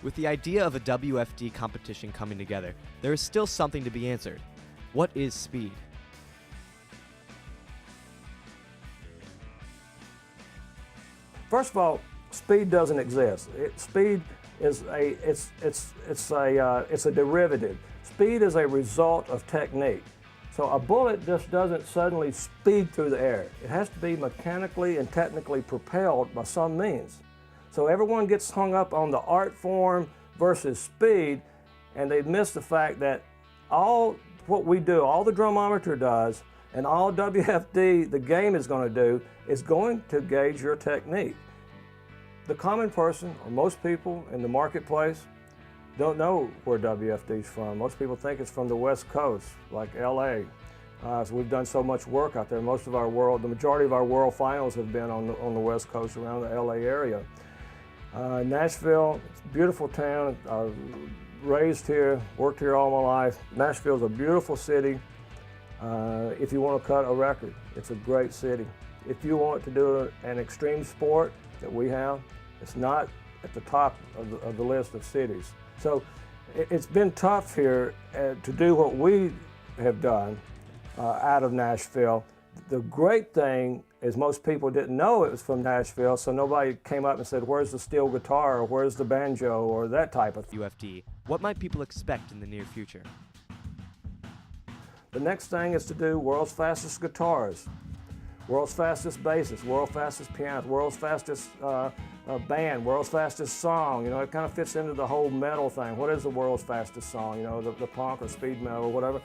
With the idea of a WFD competition coming together, there is still something to be answered. What is speed? First of all, speed doesn't exist. Speed is it's a derivative. Speed is a result of technique. So a bullet just doesn't suddenly speed through the air. It has to be mechanically and technically propelled by some means. So everyone gets hung up on the art form versus speed, and they miss the fact that all what we do, all the drummometer does, and all WFD, the game, is going to do, is going to gauge your technique. The common person, or most people in the marketplace, don't know where WFD is from. Most people think it's from the West Coast, like LA. So we've done so much work out there. The majority of our world finals have been on the West Coast, around the LA area. Nashville, it's a beautiful town. Raised here, worked here all my life. Nashville's a beautiful city. If you want to cut a record, it's a great city. If you want to do an extreme sport that we have, it's not at the top of the list of cities. So it's been tough here to do what we have done out of Nashville. The great thing is most people didn't know it was from Nashville, so nobody came up and said, where's the steel guitar, or where's the banjo, or that type of thing. WFD, what might people expect in the near future? The next thing is to do world's fastest guitars, world's fastest basses, world's fastest pianos, world's fastest band, world's fastest song. You know, it kind of fits into the whole metal thing. What is the world's fastest song? You know, the punk or speed metal or whatever.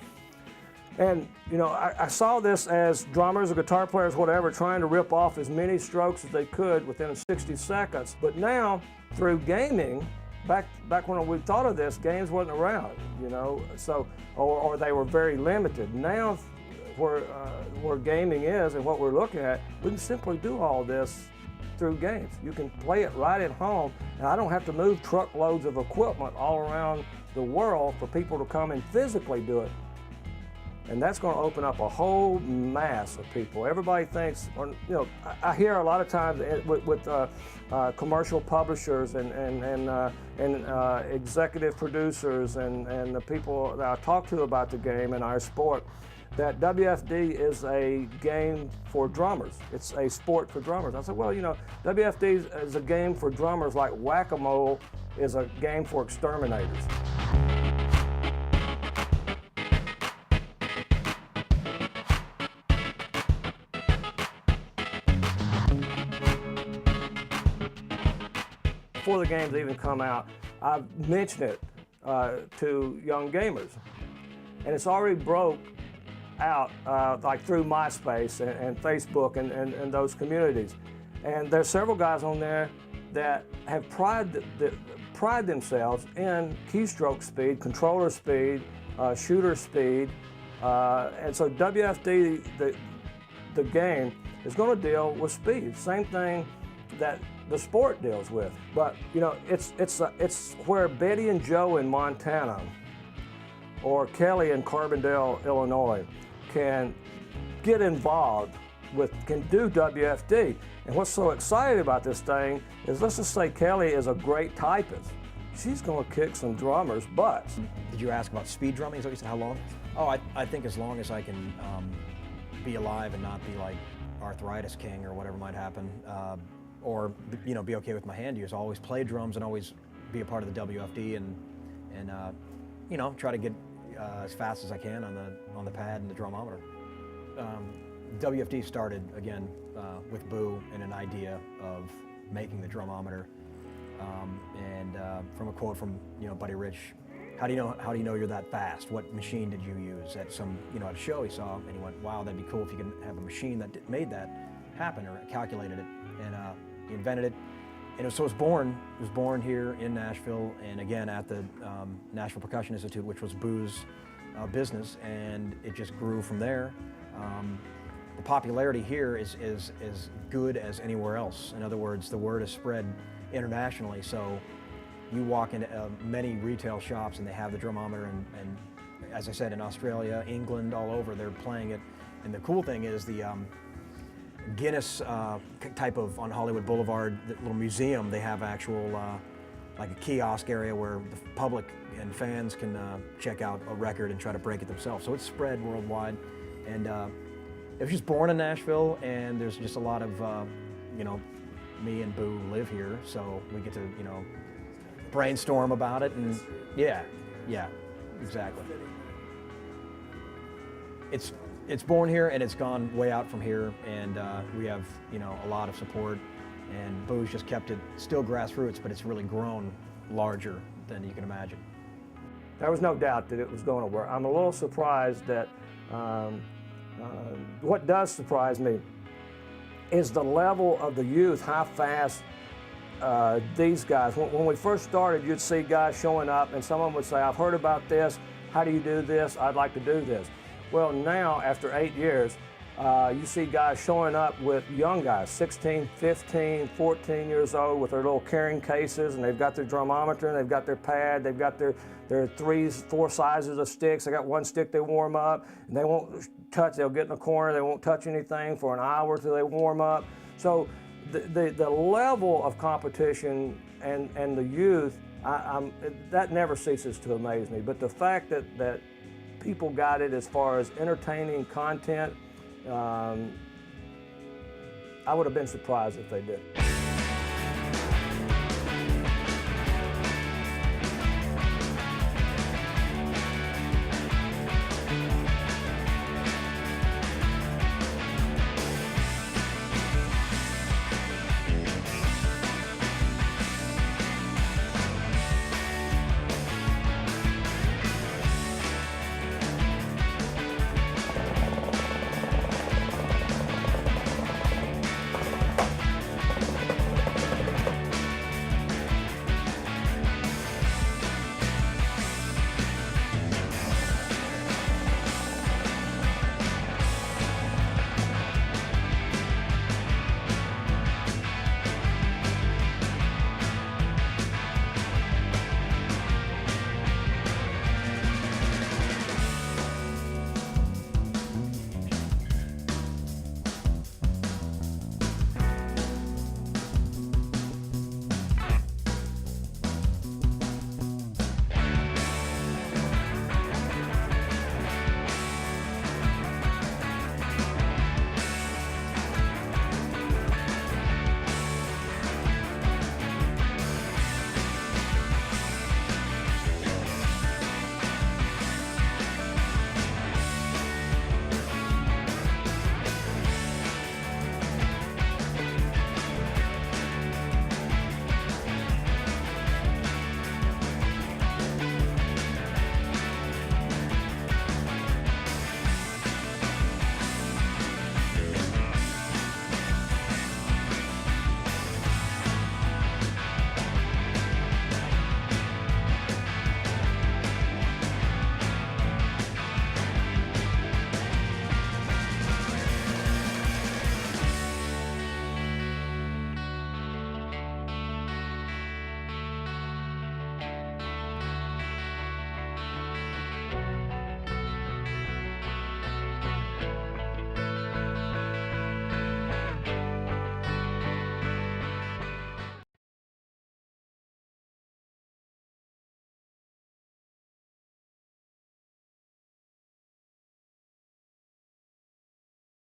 And, you know, I saw this as drummers or guitar players, whatever, trying to rip off as many strokes as they could within 60 seconds. But now, through gaming, back when we thought of this, games wasn't around, you know, so, or they were very limited. Now, where gaming is and what we're looking at, we can simply do all this through games. You can play it right at home, and I don't have to move truckloads of equipment all around the world for people to come and physically do it. And that's going to open up a whole mass of people. Everybody thinks, or, you know, I hear a lot of times with commercial publishers and executive producers and the people that I talk to about the game and our sport, that WFD is a game for drummers. It's a sport for drummers. I said, well, you know, WFD is a game for drummers like whack-a-mole is a game for exterminators. Before the games even come out, I've mentioned it to young gamers. And it's already broke out like through MySpace and Facebook and those communities. And there's several guys on there that have pride themselves in keystroke speed, controller speed, shooter speed. And so WFD, the game, is going to deal with speed. Same thing that the sport deals with. But you know, it's where Betty and Joe in Montana or Kelly in Carbondale, Illinois can get involved with, can do WFD. And what's so exciting about this thing is, let's just say Kelly is a great typist. She's going to kick some drummers' butts. Did you ask about speed drumming? Is that what you said? How long? Oh, I think as long as I can be alive and not be like arthritis king or whatever might happen, or you know, be okay with my hand use. I'll always play drums and always be a part of the WFD and you know, try to get as fast as I can on the pad and the drummometer. WFD started again with Boo and an idea of making the drummometer, and from a quote from, you know, Buddy Rich, how do you know you're that fast? What machine did you use at some, you know, at a show he saw, and he went, wow, that'd be cool if you could have a machine that made that happen or calculated it, and he invented it. And it was born here in Nashville, and again at the Nashville Percussion Institute, which was Boo's business, and it just grew from there. The popularity here is good as anywhere else. In other words, the word is spread internationally, so you walk into many retail shops and they have the drummometer, and as I said, in Australia, England, all over, they're playing it. And the cool thing is the Guinness type of, on Hollywood Boulevard, the little museum, they have actual like a kiosk area where the public and fans can check out a record and try to break it themselves. So it's spread worldwide, and it was just born in Nashville, and there's just a lot of, you know, me and Boo live here, so we get to, you know, brainstorm about it, and yeah, exactly. It's born here, and it's gone way out from here, and we have, you know, a lot of support, and Boo's just kept it still grassroots, but it's really grown larger than you can imagine. There was no doubt that it was going to work. I'm a little surprised that, what does surprise me is the level of the youth, how fast these guys, when we first started, you'd see guys showing up and someone would say, I've heard about this, how do you do this? I'd like to do this. Well, now, after 8 years, you see guys showing up with young guys, 16, 15, 14 years old with their little carrying cases, and they've got their drumometer, and they've got their pad, they've got their 3, 4 sizes of sticks. They got one stick they warm up, and they won't touch, they'll get in a corner, they won't touch anything for an hour till they warm up. So the level of competition and the youth, that never ceases to amaze me. But the fact that people got it as far as entertaining content, I would have been surprised if they did.